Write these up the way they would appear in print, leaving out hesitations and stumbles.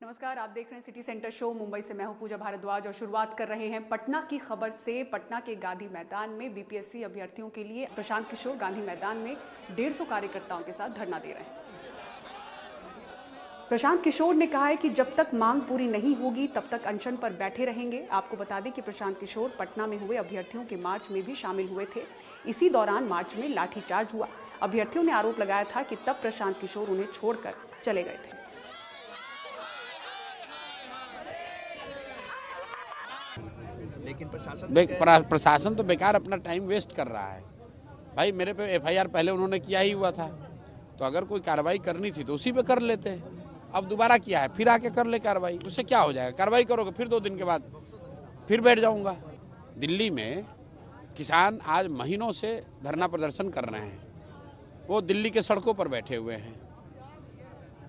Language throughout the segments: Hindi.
नमस्कार, आप देख रहे हैं सिटी सेंटर शो। मुंबई से मैं हूं पूजा भारद्वाज और शुरुआत कर रहे हैं पटना की खबर से। पटना के गांधी मैदान में बीपीएससी अभ्यर्थियों के लिए प्रशांत किशोर गांधी मैदान में 150 कार्यकर्ताओं के साथ धरना दे रहे हैं। प्रशांत किशोर ने कहा है कि जब तक मांग पूरी नहीं होगी तब तक अनशन पर बैठे रहेंगे। आपको बता दें कि प्रशांत किशोर पटना में हुए अभ्यर्थियों के मार्च में भी शामिल हुए थे। इसी दौरान मार्च में लाठीचार्ज हुआ। अभ्यर्थियों ने आरोप लगाया था कि तब प्रशांत किशोर उन्हें छोड़कर चले गए थे। लेकिन प्रशासन तो बेकार अपना टाइम वेस्ट कर रहा है। भाई मेरे पे एफआईआर पहले उन्होंने किया ही हुआ था, तो अगर कोई कार्रवाई करनी थी तो उसी पे कर लेते हैं। अब दोबारा किया है, फिर आके कर ले कार्रवाई, उससे क्या हो जाएगा? कार्रवाई करोगे फिर 2 दिन के बाद फिर बैठ जाऊंगा। दिल्ली में किसान आज महीनों से धरना प्रदर्शन कर रहे हैं, वो दिल्ली के सड़कों पर बैठे हुए हैं।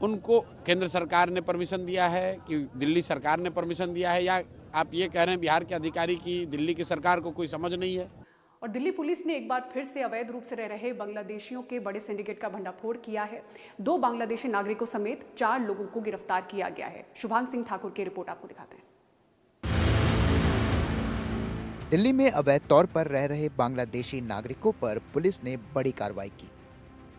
उनको केंद्र सरकार ने परमिशन दिया है कि दिल्ली सरकार ने परमिशन दिया है, या आप ये कह रहे हैं बिहार के अधिकारी की दिल्ली की सरकार को कोई समझ नहीं है? और दिल्ली पुलिस ने एक बार फिर से अवैध रूप से रह रहे बांग्लादेशियों के बड़े सिंडिकेट का भंडाफोड़ किया है। 2 बांग्लादेशी नागरिकों समेत 4 लोगों को गिरफ्तार किया गया है। शुभांग सिंह ठाकुर की रिपोर्ट आपको दिखाते हैं। दिल्ली में अवैध तौर पर रह रहे बांग्लादेशी नागरिकों पर पुलिस ने बड़ी कार्रवाई की।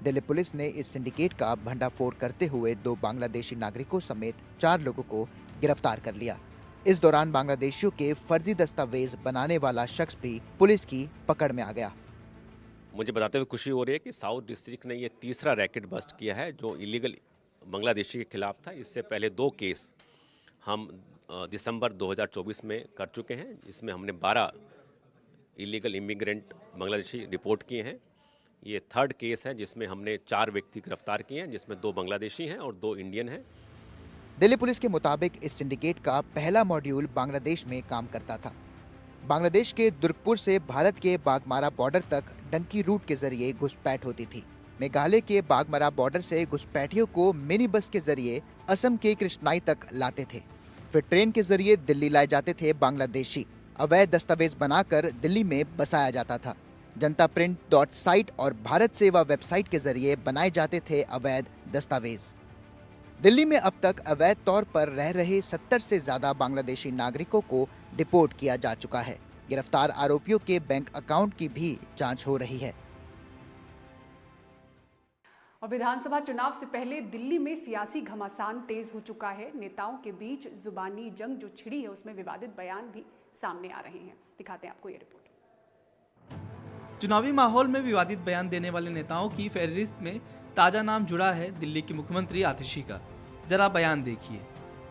दिल्ली पुलिस ने इस सिंडिकेट का भंडाफोड़ करते हुए 2 बांग्लादेशी नागरिकों समेत 4 लोगों को गिरफ्तार कर लिया। इस दौरान बांग्लादेशियों के फर्जी दस्तावेज बनाने वाला शख्स भी पुलिस की पकड़ में आ गया। मुझे बताते हुए खुशी हो रही है कि साउथ डिस्ट्रिक्ट ने ये तीसरा रैकेट बस्ट किया है जो इलीगल बांग्लादेशी के खिलाफ था। इससे पहले 2 केस हम दिसंबर 2024 में कर चुके हैं, जिसमें हमने 12 इलीगल इमिग्रेंट बांग्लादेशी रिपोर्ट किए हैं। ये 3rd केस है जिसमें हमने 4 व्यक्ति गिरफ्तार किए हैं, जिसमें 2 बांग्लादेशी हैं और 2 इंडियन हैं। दिल्ली पुलिस के मुताबिक इस सिंडिकेट का पहला मॉड्यूल बांग्लादेश में काम करता था। बांग्लादेश के दुर्गपुर से भारत के बागमारा बॉर्डर तक डंकी रूट के जरिए घुसपैठ होती थी। मेघालय के बागमारा बॉर्डर से घुसपैठियों को मिनी बस के जरिए असम के कृष्णाई तक लाते थे। फिर ट्रेन के जरिए दिल्ली लाए जाते थे बांग्लादेशी। अवैध दस्तावेज बनाकर दिल्ली में बसाया जाता था। जनता प्रिंट साइट और भारत सेवा वेबसाइट के जरिए बनाए जाते थे अवैध दस्तावेज। दिल्ली में अब तक अवैध तौर पर रह रहे 70 से ज्यादा बांग्लादेशी नागरिकों को डिपोर्ट किया जा चुका है। गिरफ्तार आरोपियों के बैंक अकाउंट की भी जांच हो रही है। और विधानसभा चुनाव से पहले दिल्ली में सियासी घमासान तेज हो चुका है। नेताओं के बीच जुबानी जंग जो छिड़ी है उसमें विवादित बयान भी सामने आ रहे हैं। दिखाते हैं आपको ये रिपोर्ट। चुनावी माहौल में विवादित बयान देने वाले नेताओं की फहरिस्त में ताजा नाम जुड़ा है दिल्ली के मुख्यमंत्री आतिशी का। जरा बयान देखिए।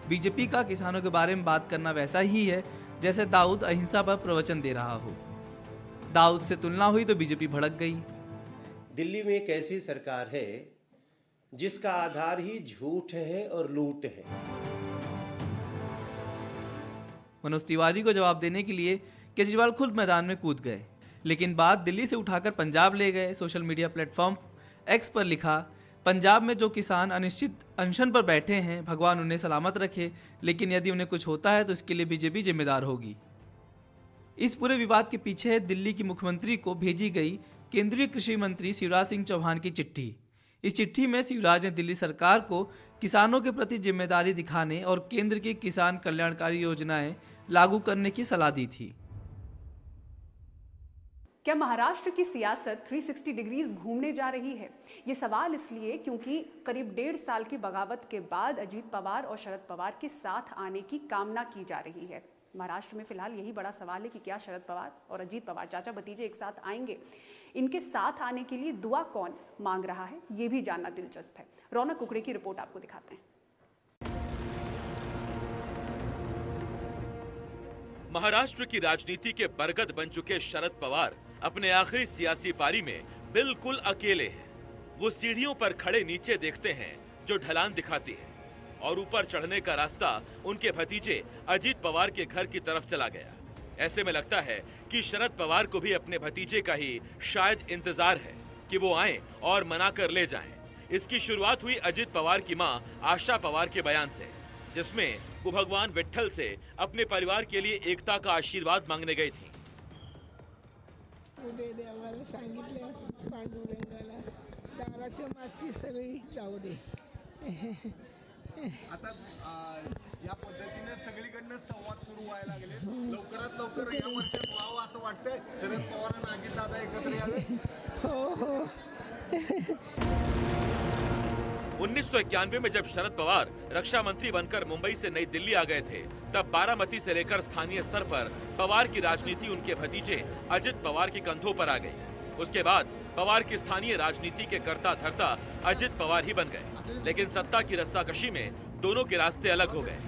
बीजेपी का किसानों के बारे में बात करना वैसा ही है जैसे दाऊद अहिंसा पर प्रवचन दे रहा हो। दाऊद से तुलना हुई तो बीजेपी भड़क गई। दिल्ली में एक ऐसी सरकार है जिसका आधार ही झूठ है और लूट है। मनोज तिवारी को जवाब देने के लिए केजरीवाल खुद मैदान में कूद गए, लेकिन बात दिल्ली से उठाकर पंजाब ले गए। सोशल मीडिया प्लेटफॉर्म एक्स पर लिखा, पंजाब में जो किसान अनिश्चित अनशन पर बैठे हैं, भगवान उन्हें सलामत रखे, लेकिन यदि उन्हें कुछ होता है तो इसके लिए बीजेपी जिम्मेदार होगी। इस पूरे विवाद के पीछे है दिल्ली की मुख्यमंत्री को भेजी गई केंद्रीय कृषि मंत्री शिवराज सिंह चौहान की चिट्ठी। इस चिट्ठी में शिवराज ने दिल्ली सरकार को किसानों के प्रति जिम्मेदारी दिखाने और केंद्र की किसान कल्याणकारी योजनाएं लागू करने की सलाह दी थी। क्या महाराष्ट्र की सियासत 360 डिग्रीज घूमने जा रही है? ये सवाल इसलिए क्योंकि करीब 1.5 साल की बगावत के बाद अजीत पवार और शरद पवार के साथ आने की कामना की जा रही है। महाराष्ट्र में फिलहाल यही बड़ा सवाल है कि क्या शरद पवार और अजीत पवार चाचा भतीजे एक साथ आएंगे? इनके साथ आने के लिए दुआ कौन मांग रहा है, ये भी जानना दिलचस्प है। रौनक कुकड़े की रिपोर्ट आपको दिखाते हैं। महाराष्ट्र की राजनीति के बरगद बन चुके शरद पवार अपने आखिरी सियासी पारी में बिल्कुल अकेले हैं। वो सीढ़ियों पर खड़े नीचे देखते हैं जो ढलान दिखाती है, और ऊपर चढ़ने का रास्ता उनके भतीजे अजीत पवार के घर की तरफ चला गया। ऐसे में लगता है कि शरद पवार को भी अपने भतीजे का ही शायद इंतजार है कि वो आए और मना कर ले जाएं। इसकी शुरुआत हुई अजीत पवार की मां आशा पवार के बयान से, जिसमें वो भगवान विट्ठल से अपने परिवार के लिए एकता का आशीर्वाद मांगने गई थी। आता या पद्धतीने सगळीकडनं संवाद सुरू व्हायला लागले. लवकरात लवकर या वर्षात व्हावं असं वाटतंय. शरद पवार आणि अजितदादा एकत्र यावे. 1991 में जब शरद पवार रक्षा मंत्री बनकर मुंबई से नई दिल्ली आ गए थे, तब बारामती से लेकर स्थानीय स्तर पर पवार की राजनीति उनके भतीजे अजित पवार के कंधों पर आ गई. उसके बाद पवार की स्थानीय राजनीति के कर्ता धर्ता अजित पवार ही बन गए. लेकिन सत्ता की रस्साकशी में दोनों के रास्ते अलग हो गए.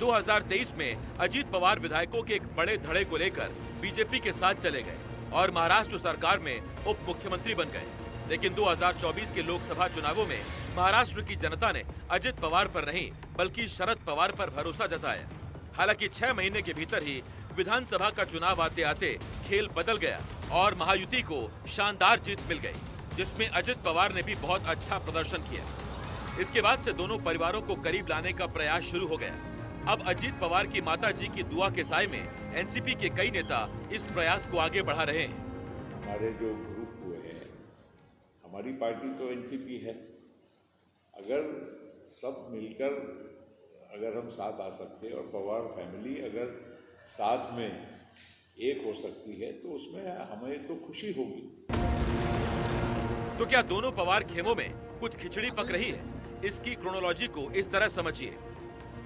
2023 में अजित पवार विधायकों के एक बड़े धड़े को लेकर बीजेपी के साथ चले गए और महाराष्ट्र सरकार में उप मुख्यमंत्री बन गए. लेकिन 2024 के लोकसभा चुनावों में महाराष्ट्र की जनता ने अजित पवार पर नहीं बल्कि शरद पवार पर भरोसा जताया. हालांकि 6 महीने के भीतर ही विधानसभा का चुनाव आते आते खेल बदल गया और महायुति को शानदार जीत मिल गई, जिसमें अजित पवार ने भी बहुत अच्छा प्रदर्शन किया. इसके बाद से दोनों परिवारों को करीब लाने का प्रयास शुरू हो गया. अब अजित पवार की माताजी की दुआ के साए में एनसीपी के कई नेता इस प्रयास को आगे बढ़ा रहे हैं. हमारे जो ग्रुप हुए हैं, हमारी पार्टी तो एनसीपी है. अगर सब मिलकर अगर हम साथ आ सकते हैं और पवार फैमिली अगर साथ में एक हो सकती है तो उसमें हमें तो खुशी होगी. तो क्या दोनों पवार खेमों में कुछ खिचड़ी पक रही है? इसकी क्रोनोलॉजी को इस तरह समझिए.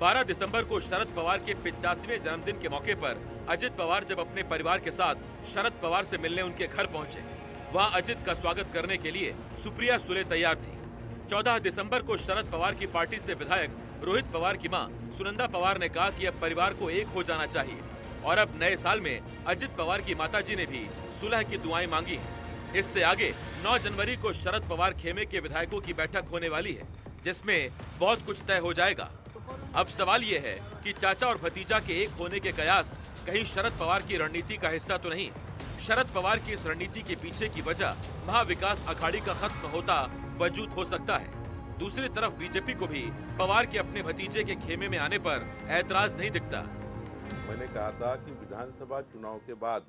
12 दिसंबर को शरद पवार के 85वें जन्मदिन के मौके पर अजित पवार जब अपने परिवार के साथ शरद पवार से मिलने उनके घर पहुंचे, वहां अजित का स्वागत करने के लिए सुप्रिया सुले तैयार थी. 14 दिसंबर को शरद पवार की पार्टी से विधायक रोहित पवार की मां सुनंदा पवार ने कहा कि अब परिवार को एक हो जाना चाहिए और अब नए साल में अजित पवार की माताजी ने भी सुलह की दुआएं मांगी हैं. इससे आगे 9 जनवरी को शरद पवार खेमे के विधायकों की बैठक होने वाली है, जिसमें बहुत कुछ तय हो जाएगा. अब सवाल ये है कि चाचा और भतीजा के एक होने के कयास कहीं शरद पवार की रणनीति का हिस्सा तो नहीं? शरद पवार की इस रणनीति के पीछे की वजह महाविकास अघाड़ी का खत्म होता वजूद हो सकता है. दूसरी तरफ बीजेपी को भी पवार के अपने भतीजे के खेमे में आने पर ऐतराज नहीं दिखता. मैंने कहा था कि विधानसभा चुनाव के बाद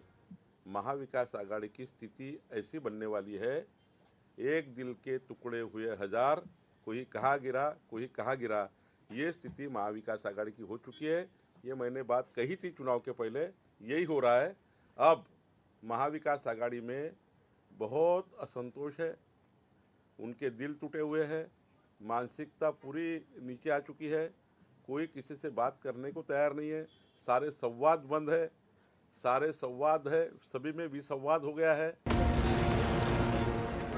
महाविकास आघाड़ी की स्थिति ऐसी बनने वाली है, एक दिल के टुकड़े हुए हजार, कोई कहाँ गिरा कोई कहाँ गिरा, ये स्थिति महाविकास आघाड़ी की हो चुकी है. ये मैंने बात कही थी चुनाव के पहले, यही हो रहा है. अब महाविकास आघाड़ी में बहुत असंतोष है, उनके दिल टूटे हुए हैं, मानसिकता पूरी नीचे आ चुकी है, कोई किसी से बात करने को तैयार नहीं है, सारे संवाद बंद है, सारे संवाद है, सभी में विसंवाद हो गया है.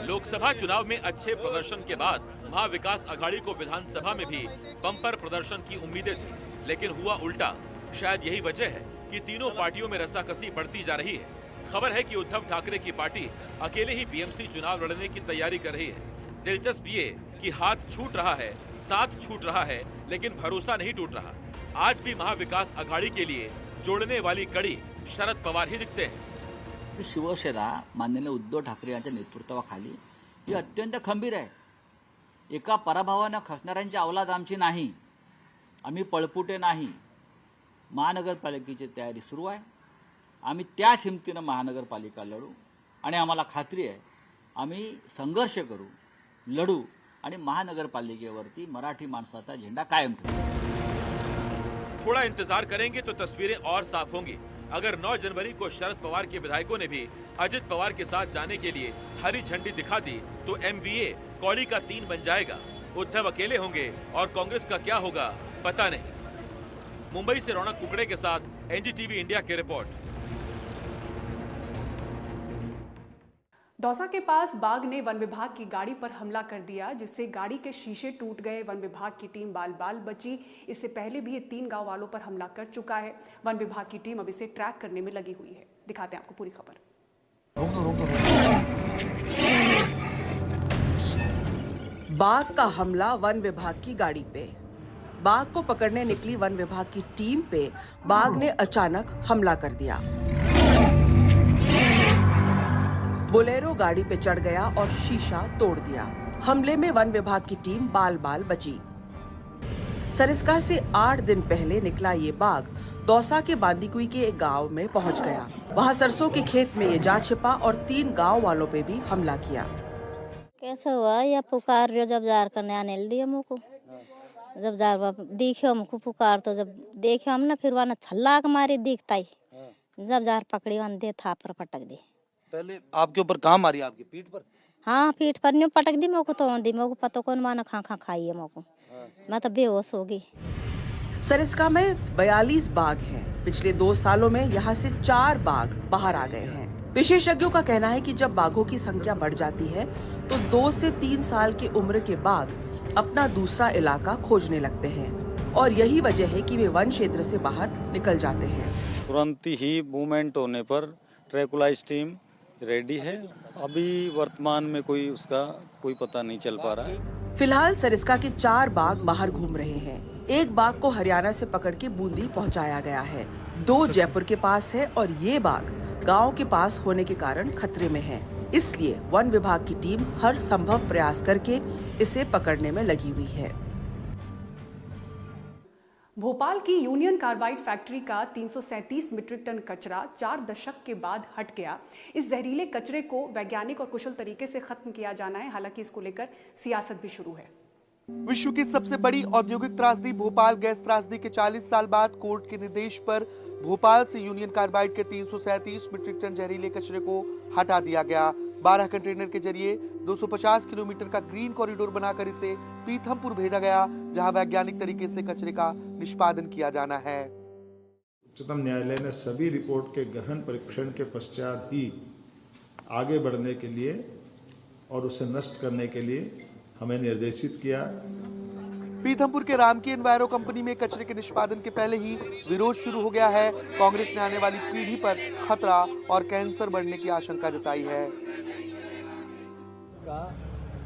लोकसभा चुनाव में अच्छे प्रदर्शन के बाद महाविकास अघाड़ी को विधानसभा में भी बम्पर प्रदर्शन की उम्मीदें थी, लेकिन हुआ उल्टा. शायद यही वजह है कि तीनों पार्टियों में रस्साकसी बढ़ती जा रही है. खबर है कि उद्धव ठाकरे की पार्टी अकेले ही बीएमसी चुनाव लड़ने की तैयारी कर रही है. दिलचस्प ये कि हाथ छूट रहा है, साथ छूट रहा है, लेकिन भरोसा नहीं टूट रहा. आज भी महाविकास अघाड़ी के लिए जोड़ने वाली कड़ी शरद पवार ही दिखते हैं. शिवसेना माननीय उद्धव ठाकरे यांच्या नेतृत्वाखाली ही अत्यंत खंबीर आहे. एका पराभवानं खचणाऱ्यांची अवलाद आमची नाही, आम्ही पळपुटे नाही. महानगरपालिकेची तयारी सुरू आहे. आम्ही त्याच हिमतीनं महानगरपालिका लढू आणि आम्हाला खात्री आहे आम्ही संघर्ष करू, लढू आणि महानगरपालिकेवरती मराठी माणसाचा झेंडा कायम ठेवू. थोड़ा इंतजार करेंगे तो तस्वीरें और साफ होंगी. अगर 9 जनवरी को शरद पवार के विधायकों ने भी अजित पवार के साथ जाने के लिए हरी झंडी दिखा दी तो एमवीए कौड़ी का 3 बन जाएगा. उद्धव अकेले होंगे और कांग्रेस का क्या होगा पता नहीं. मुंबई से रौनक कुकड़े के साथ एनडीटीवी इंडिया की रिपोर्ट. दौसा के पास बाघ ने वन विभाग की गाड़ी पर हमला कर दिया, जिससे गाड़ी के शीशे टूट गए. वन विभाग की टीम बाल बाल बची. इससे पहले भी ये 3 गांव वालों पर हमला कर चुका है. वन विभाग की टीम अब इसे ट्रैक करने में लगी हुई है. दिखाते हैं आपको पूरी खबर. बाघ का हमला वन विभाग की गाड़ी पे. बाघ को पकड़ने निकली वन विभाग की टीम पे बाघ ने अचानक हमला कर दिया. बोलेरो गाड़ी पे चढ़ गया और शीशा तोड़ दिया. हमले में वन विभाग की टीम बाल बाल बची. सरिस्का से 8 दिन पहले निकला ये बाघ दौसा के बांदीकुई के एक गांव में पहुंच गया. वहां सरसों के खेत में ये जा छिपा और 3 गांव वालों पे भी हमला किया. कैसे हुआ? या पुकार रहे जब जार करने आने दिया मुझको जब जार देखे हमको पुकार तो जब देखे हम ना फिर वहाँ छल्ला के मारे दिखता ही जब जार पकड़ी वन दे था पर पटक दे। पहले आपके ऊपर कहाँ मारी, आपकी पीठ पर? हाँ पीठ पर नहीं पटक दी मेरे को तो दी मेरे को पता कौन माना खा खाई है मेरे को मैं तो बेहोश हो गई। सरिस्का में 42 बाघ हैं। पिछले 2 सालों में यहाँ से 4 बाघ बाहर आ गए हैं। विशेषज्ञों का कहना है कि जब बाघों की संख्या बढ़ जाती है तो 2 से 3 साल की उम्र के बाघ अपना दूसरा इलाका खोजने लगते हैं और यही वजह है कि वे वन क्षेत्र से बाहर निकल जाते हैं। तुरंत ही मूवमेंट होने पर ट्रैकुलाइज टीम रेडी है। अभी वर्तमान में उसका कोई पता नहीं चल पा रहा है। फिलहाल सरिस्का के 4 बाघ बाहर घूम रहे हैं। एक बाघ को हरियाणा से पकड़ के बूंदी पहुंचाया गया है। 2 जयपुर के पास है और ये बाघ गांव के पास होने के कारण खतरे में है। इसलिए वन विभाग की टीम हर संभव प्रयास करके इसे पकड़ने में लगी हुई है। भोपाल की यूनियन कार्बाइड फैक्ट्री का 337 मीट्रिक टन कचरा 4 दशक के बाद हट गया। इस जहरीले कचरे को वैज्ञानिक और कुशल तरीके से खत्म किया जाना है। हालांकि इसको लेकर सियासत भी शुरू है। विश्व की सबसे बड़ी औद्योगिक त्रासदी भोपाल गैस त्रासदी के 40 साल बाद कोर्ट के निर्देश पर भोपाल से यूनियन कार्बाइड के 337 मीट्रिक टन जहरीले कचरे को हटा दिया गया। 12 कंटेनर के जरिए 250 किलोमीटर का ग्रीन कॉरिडोर बनाकर इसे पीथमपुर भेजा गया, जहां वैज्ञानिक तरीके से कचरे का निष्पादन किया जाना है। उच्चतम न्यायालय ने सभी रिपोर्ट के गहन परीक्षण के पश्चात ही आगे बढ़ने के लिए और उसे नष्ट करने के लिए हमें निर्देशित किया। पीथमपुर के रामकी एनवायरो कंपनी में कचरे के निष्पादन के पहले ही विरोध शुरू हो गया है। कांग्रेस ने आने वाली पीढ़ी पर खतरा और कैंसर बढ़ने की आशंका जताई है। इसका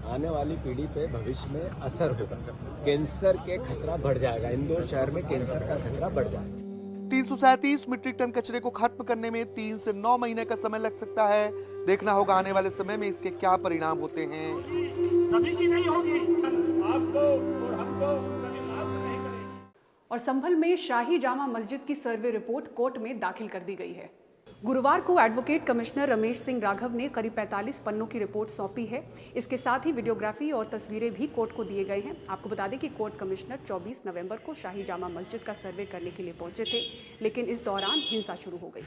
आने वाली पीढ़ी पे भविष्य में असर होगा। कैंसर के खतरा बढ़ जाएगा। इंदौर शहर में कैंसर का खतरा बढ़ जाएगा। 337 मीट्रिक टन कचरे को खत्म करने में 3 से 9 महीने का समय लग सकता है। देखना होगा आने वाले समय में इसके क्या परिणाम होते हैं। सभी की नहीं होगी, आपको और हमको और संभल में शाही जामा मस्जिद की सर्वे रिपोर्ट कोर्ट में दाखिल कर दी गई है। गुरुवार को एडवोकेट कमिश्नर रमेश सिंह राघव ने करीब 45 पन्नों की रिपोर्ट सौंपी है। इसके साथ ही वीडियोग्राफी और तस्वीरें भी कोर्ट को दिए गए हैं। आपको बता दें कि कोर्ट कमिश्नर 24 नवंबर को शाही जामा मस्जिद का सर्वे करने के लिए पहुंचे थे, लेकिन इस दौरान हिंसा शुरू हो गई।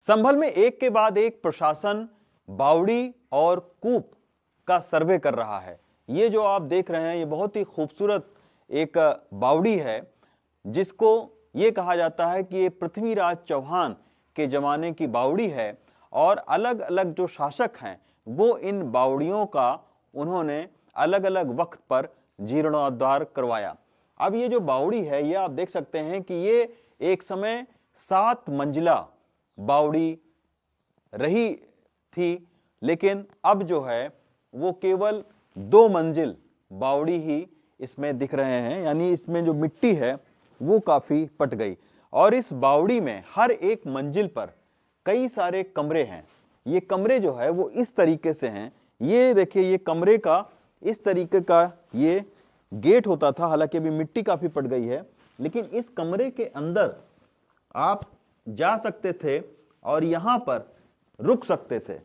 संभल में एक के बाद एक प्रशासन बावड़ी और कूप का सर्वे कर रहा है। ये जो आप देख रहे हैं ये बहुत ही खूबसूरत एक बावड़ी है, जिसको ये कहा जाता है कि ये पृथ्वीराज चौहान के जमाने की बावड़ी है और अलग अलग जो शासक हैं वो इन बावड़ियों का उन्होंने अलग अलग वक्त पर जीर्णोद्धार करवाया। अब ये जो बावड़ी है ये आप देख सकते हैं कि ये एक समय 7 मंजिला बावड़ी रही थी, लेकिन अब जो है वो केवल 2 मंजिल बावड़ी ही इसमें दिख रहे हैं। यानी इसमें जो मिट्टी है वो काफी पट गई और इस बावड़ी में हर एक मंजिल पर कई सारे कमरे हैं। ये कमरे जो है वो इस तरीके से हैं। ये देखिए, ये कमरे का इस तरीके का ये गेट होता था। हालांकि अभी मिट्टी काफी पट गई है, लेकिन इस कमरे के अंदर आप जा सकते थे और यहां पर रुक सकते थे।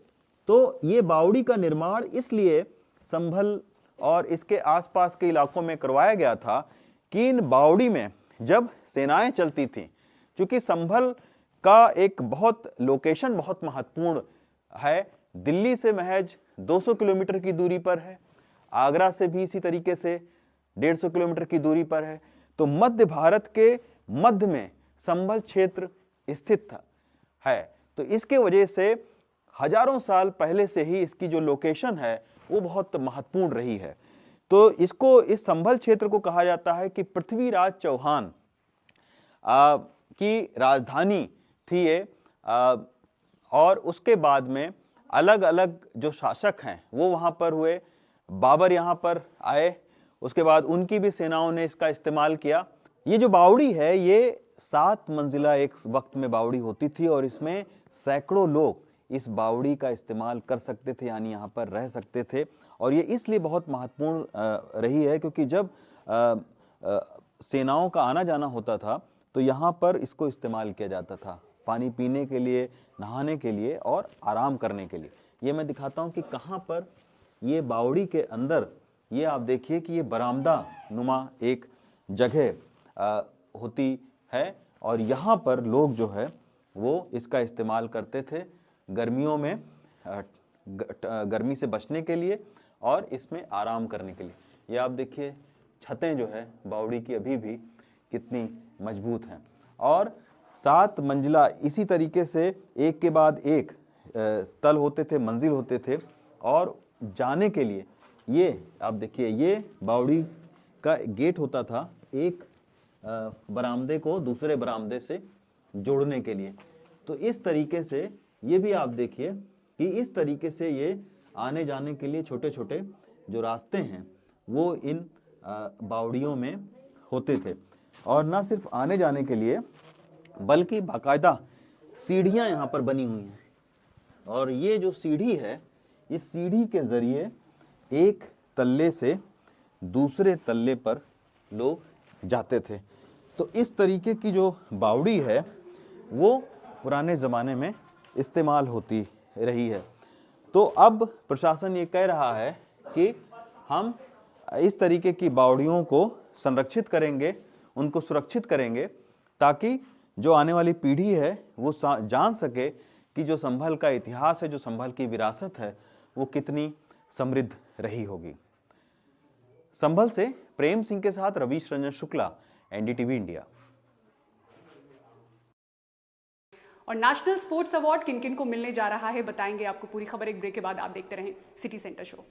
तो ये बावड़ी का निर्माण इसलिए संभल और इसके आसपास के इलाकों में करवाया गया था कि इन बावड़ी में जब सेनाएं चलती थीं, क्योंकि संभल का एक लोकेशन बहुत महत्वपूर्ण है। दिल्ली से महज 200 किलोमीटर की दूरी पर है, आगरा से भी इसी तरीके से 150 किलोमीटर की दूरी पर है। तो मध्य भारत के मध्य में संभल क्षेत्र स्थित है। तो इसके वजह से हजारों साल पहले से ही इसकी जो लोकेशन है वो बहुत महत्वपूर्ण रही है। तो इसको, इस संभल क्षेत्र को कहा जाता है कि पृथ्वीराज चौहान की राजधानी थी ये। और उसके बाद में अलग अलग जो शासक हैं वो वहाँ पर हुए। बाबर यहाँ पर आए, उसके बाद उनकी भी सेनाओं ने इसका इस्तेमाल किया। ये जो बावड़ी है ये 7 मंजिला एक वक्त में बावड़ी होती थी और इसमें सैकड़ों लोग इस बावड़ी का इस्तेमाल कर सकते थे, यानी यहाँ पर रह सकते थे। और ये इसलिए बहुत महत्वपूर्ण रही है क्योंकि जब सेनाओं का आना जाना होता था तो यहाँ पर इसको इस्तेमाल किया जाता था, पानी पीने के लिए, नहाने के लिए और आराम करने के लिए। ये मैं दिखाता हूँ कि कहाँ पर ये बावड़ी के अंदर ये आप देखिए कि ये बरामदा नुमा एक जगह होती है और यहाँ पर लोग जो है वो इसका इस्तेमाल करते थे गर्मियों में, गर्मी से बचने के लिए और इसमें आराम करने के लिए। ये आप देखिए छतें जो है बावड़ी की अभी भी कितनी मजबूत हैं और 7 मंजिला इसी तरीके से एक के बाद एक तल होते थे, मंजिल होते थे और जाने के लिए ये आप देखिए ये बावड़ी का गेट होता था एक बरामदे को दूसरे बरामदे से जोड़ने के लिए। तो इस तरीके से ये भी आप देखिए कि इस तरीके से ये आने जाने के लिए छोटे छोटे जो रास्ते हैं वो इन बावड़ियों में होते थे और ना सिर्फ आने जाने के लिए बल्कि बाकायदा सीढ़ियाँ यहाँ पर बनी हुई हैं और ये जो सीढ़ी है इस सीढ़ी के ज़रिए एक तल्ले से दूसरे तल्ले पर लोग जाते थे। तो इस तरीके की जो बावड़ी है वो पुराने ज़माने में इस्तेमाल होती रही है। तो अब प्रशासन ये कह रहा है कि हम इस तरीके की बावड़ियों को संरक्षित करेंगे, उनको सुरक्षित करेंगे ताकि जो आने वाली पीढ़ी है वो जान सके कि जो संभल का इतिहास है, जो संभल की विरासत है वो कितनी समृद्ध रही होगी। संभल से प्रेम सिंह के साथ रवीश रंजन शुक्ला, एनडीटीवी इंडिया। और नेशनल स्पोर्ट्स अवार्ड किन किन को मिलने जा रहा है बताएंगे आपको पूरी खबर एक ब्रेक के बाद। आप देखते रहें सिटी सेंटर शो।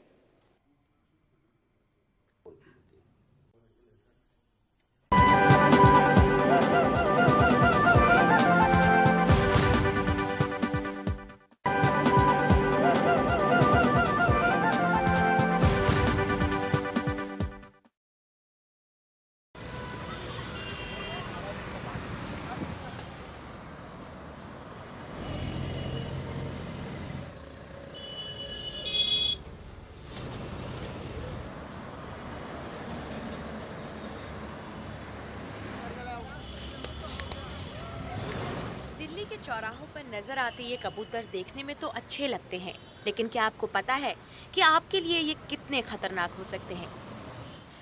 के चौराहों पर नजर आते ये कबूतर देखने में तो अच्छे लगते हैं, लेकिन क्या आपको पता है कि आपके लिए ये कितने खतरनाक हो सकते हैं?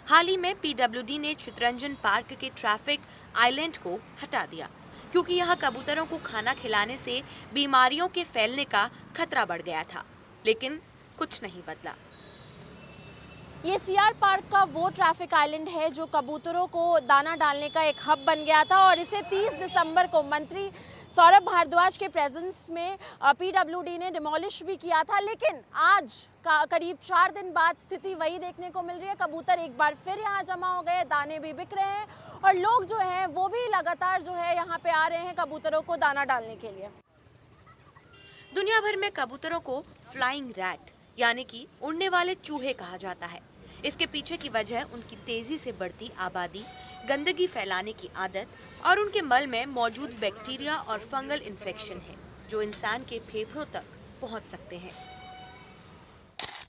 हाल ही में पीडब्ल्यूडी ने चितरंजन पार्क के ट्रैफिक आइलैंड को हटा दिया क्योंकि यहाँ कबूतरों को खाना खिलाने से बीमारियों के फैलने का खतरा बढ़ गया था, लेकिन कुछ नहीं बदला। ये सीआर पार्क का वो ट्रैफिक आइलैंड है जो कबूतरों को दाना डालने का एक हब बन गया था और इसे 30 दिसंबर को मंत्री सौरभ भारद्वाज के प्रेजेंस में पीडब्ल्यूडी ने डिमोलिश भी किया था, लेकिन आज करीब 4 दिन बाद स्थिति वही देखने को मिल रही है। कबूतर एक बार फिर यहाँ जमा हो गए, दाने भी बिक रहे हैं और लोग जो हैं वो भी लगातार जो है यहाँ पे आ रहे हैं कबूतरों को दाना डालने के लिए। दुनिया भर में कबूतरों को फ्लाइंग रैट यानी कि उड़ने वाले चूहे कहा जाता है। इसके पीछे की वजह उनकी तेजी से बढ़ती आबादी, गंदगी फैलाने की आदत और उनके मल में मौजूद बैक्टीरिया और फंगल इन्फेक्शन है जो इंसान के फेफड़ों तक पहुंच सकते हैं।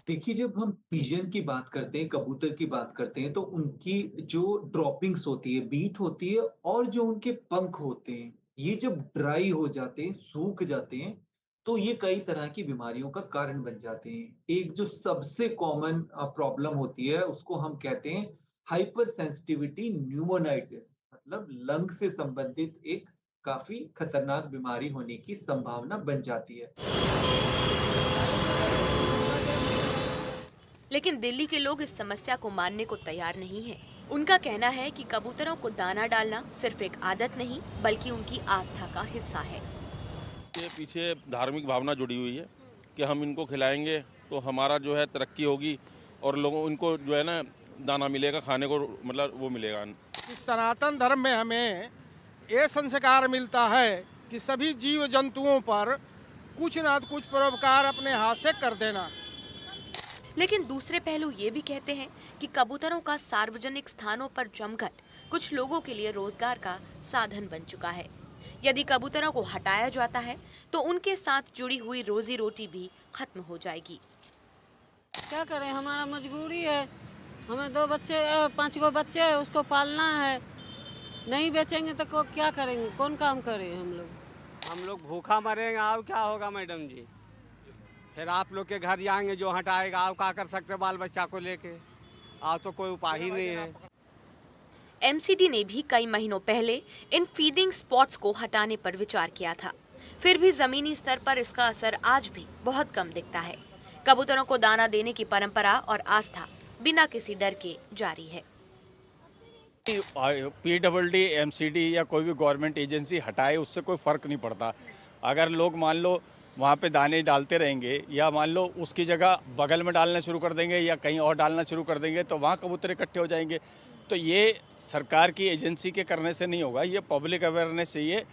देखिए, जब हम पिजन की बात करते हैं, कबूतर की बात करते हैं, तो उनकी जो ड्रॉपिंग्स होती है, बीट होती है और जो उनके पंख होते हैं, ये जब ड्राई हो जाते हैं, सूख जाते हैं, तो ये कई तरह की बीमारियों का कारण बन जाते हैं। एक जो सबसे कॉमन प्रॉब्लम होती है उसको हम कहते हैं हाइपर सेंसिटिविटी न्यूमोनाइटिस, मतलब लंग से संबंधित एक काफी खतरनाक बीमारी होने की संभावना बन जाती है। लेकिन दिल्ली के लोग इस समस्या को मानने को तैयार नहीं हैं। उनका कहना है कि कबूतरों को दाना डालना सिर्फ एक आदत नहीं बल्कि उनकी आस्था का हिस्सा है। के पीछे धार्मिक भावना जुड़ी हुई है कि हम इनको खिलाएंगे तो हमारा जो है तरक्की होगी और लोगों इनको जो है ना दाना मिलेगा, खाने को मतलब वो मिलेगा। इस सनातन धर्म में हमें ये संस्कार मिलता है कि सभी जीव जंतुओं पर कुछ ना कुछ परोपकार अपने हाथ से कर देना। लेकिन दूसरे पहलू ये भी कहते हैं कि कबूतरों का सार्वजनिक स्थानों पर जमघट कुछ लोगों के लिए रोजगार का साधन बन चुका है। यदि कबूतरों को हटाया जाता है तो उनके साथ जुड़ी हुई रोजी रोटी भी खत्म हो जाएगी। क्या करें, हमारा मजबूरी है। हमें 5 गो बच्चे है, उसको पालना है। नहीं बेचेंगे तो क्या करेंगे, कौन काम करें हम लोग? हम लोग भूखा मरेंगे। अब क्या होगा मैडम जी? फिर आप लोग के घर जाएंगे, जो हटाएगा। आप क्या कर सकते बाल बच्चा को लेके, आप तो कोई उपाय ही नहीं है। एमसीडी ने भी कई महीनों पहले इन फीडिंग स्पॉट्स को हटाने पर विचार किया था, फिर भी जमीनी स्तर पर इसका असर आज भी बहुत कम दिखता है। कबूतरों को दाना देने की परंपरा और आस्था बिना किसी डर के जारी है। PWD, MCD या कोई भी गवर्नमेंट एजेंसी हटाए, उससे कोई फर्क नहीं पड़ता। अगर लोग मान लो वहाँ पे दाने डालते रहेंगे या मान लो उसकी जगह बगल में डालना शुरू कर देंगे या कहीं और डालना शुरू कर देंगे तो वहाँ कबूतर इकट्ठे हो जाएंगे। तो ये सरकार की एजेंसी के करने से नहीं होगा, ये पब्लिक अवेयरनेस चाहिए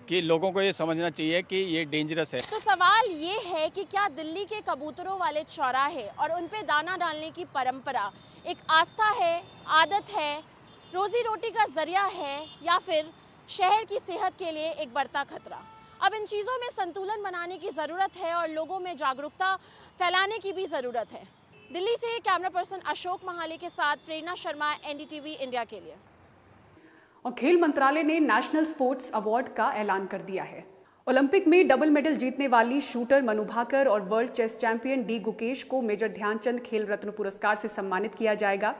कि लोगों को ये समझना चाहिए कि ये डेंजरस है। तो सवाल ये है कि क्या दिल्ली के कबूतरों वाले चौराहे और उन पे दाना डालने की परंपरा एक आस्था है, आदत है, रोजी रोटी का जरिया है, या फिर शहर की सेहत के लिए एक बढ़ता खतरा? अब इन चीज़ों में संतुलन बनाने की ज़रूरत है और लोगों में जागरूकता फैलाने की भी ज़रूरत है। दिल्ली से कैमरा पर्सन अशोक महाले के साथ प्रेरणा शर्मा, NDTV इंडिया के लिए। और खेल मंत्रालय ने नेशनल स्पोर्ट्स अवार्ड का ऐलान कर दिया है। ओलंपिक में डबल मेडल जीतने वाली शूटर मनु भाकर और world chess champion D Gukesh को मेजर ध्यानचंद खेल रत्न पुरस्कार से सम्मानित किया जाएगा।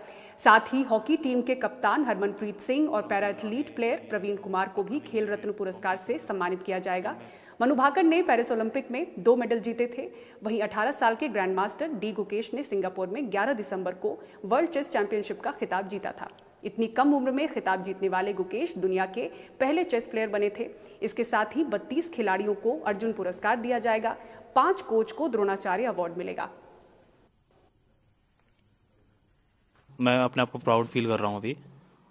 साथ ही हॉकी टीम के कप्तान हरमनप्रीत सिंह और para athlete player Praveen Kumar को भी खेल रत्न पुरस्कार से सम्मानित किया जाएगा। मनु भाकर ने पेरिस ओलंपिक में 2 मेडल जीते थे। वहीं 18 साल के ग्रैंड मास्टर डी गुकेश ने सिंगापुर में 11 दिसंबर को वर्ल्ड चेस चैंपियनशिप का खिताब जीता था। इतनी कम उम्र में खिताब जीतने वाले गुकेश दुनिया के पहले चेस प्लेयर बने थे। इसके साथ ही 32 खिलाड़ियों को अर्जुन पुरस्कार दिया जाएगा। 5 कोच को द्रोणाचार्य अवार्ड मिलेगा। मैं अपने आप को प्राउड फील कर रहा हूँ अभी,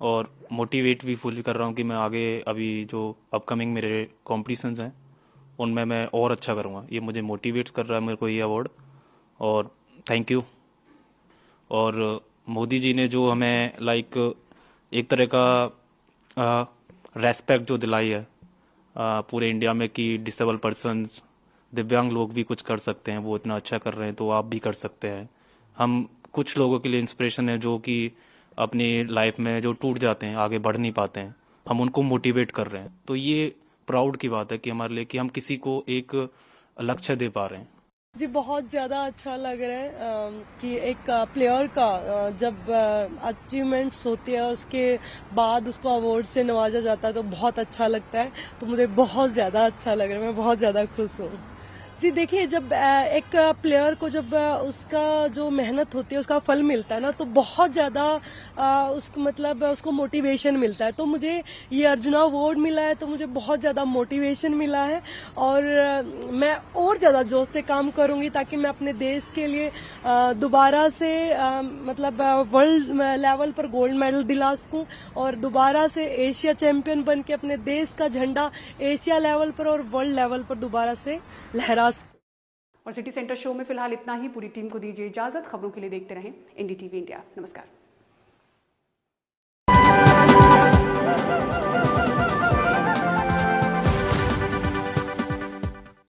और मोटिवेट भी फुल कर रहा हूँ कि मैं आगे अभी जो अपकमिंग मेरे कॉम्पिटिशन्स हैं उनमें मैं और अच्छा करूँगा। ये मुझे मोटिवेट्स कर रहा है मेरे को ये अवार्ड, और थैंक यू। और मोदी जी ने जो हमें एक तरह का रेस्पेक्ट जो दिलाई है पूरे इंडिया में कि डिसेबल पर्सन्स, दिव्यांग लोग भी कुछ कर सकते हैं, वो इतना अच्छा कर रहे हैं तो आप भी कर सकते हैं। हम कुछ लोगों के लिए इंस्पिरेशन है जो कि अपनी लाइफ में जो टूट जाते हैं, आगे बढ़ नहीं पाते हैं, हम उनको मोटिवेट कर रहे हैं। तो ये प्राउड की बात है कि हमारे लिए कि हम किसी को एक लक्ष्य दे पा रहे हैं। जी बहुत ज़्यादा अच्छा लग रहा है कि एक प्लेयर का जब अचीवमेंट्स होती है उसके बाद उसको अवार्ड से नवाजा जाता है तो बहुत अच्छा लगता है। तो मुझे बहुत ज़्यादा अच्छा लग रहा है, मैं बहुत ज़्यादा खुश हूँ। जी देखिए, जब एक प्लेयर को जब उसका जो मेहनत होती है उसका फल मिलता है ना, तो बहुत ज़्यादा उसको मतलब उसको मोटिवेशन मिलता है। तो मुझे ये अर्जुना अवार्ड मिला है तो मुझे बहुत ज़्यादा मोटिवेशन मिला है, और मैं और ज़्यादा जोश से काम करूँगी ताकि मैं अपने देश के लिए दोबारा से मतलब वर्ल्ड लेवल पर गोल्ड मेडल दिला सकूँ और दोबारा से एशिया चैंपियन बन के अपने देश का झंडा एशिया लेवल पर और वर्ल्ड लेवल पर दोबारा से लहरा। और सिटी सेंटर शो में फिलहाल इतना ही। पूरी टीम को दीजिए इजाजत। खबरों के लिए देखते रहें NDTV इंडिया। नमस्कार।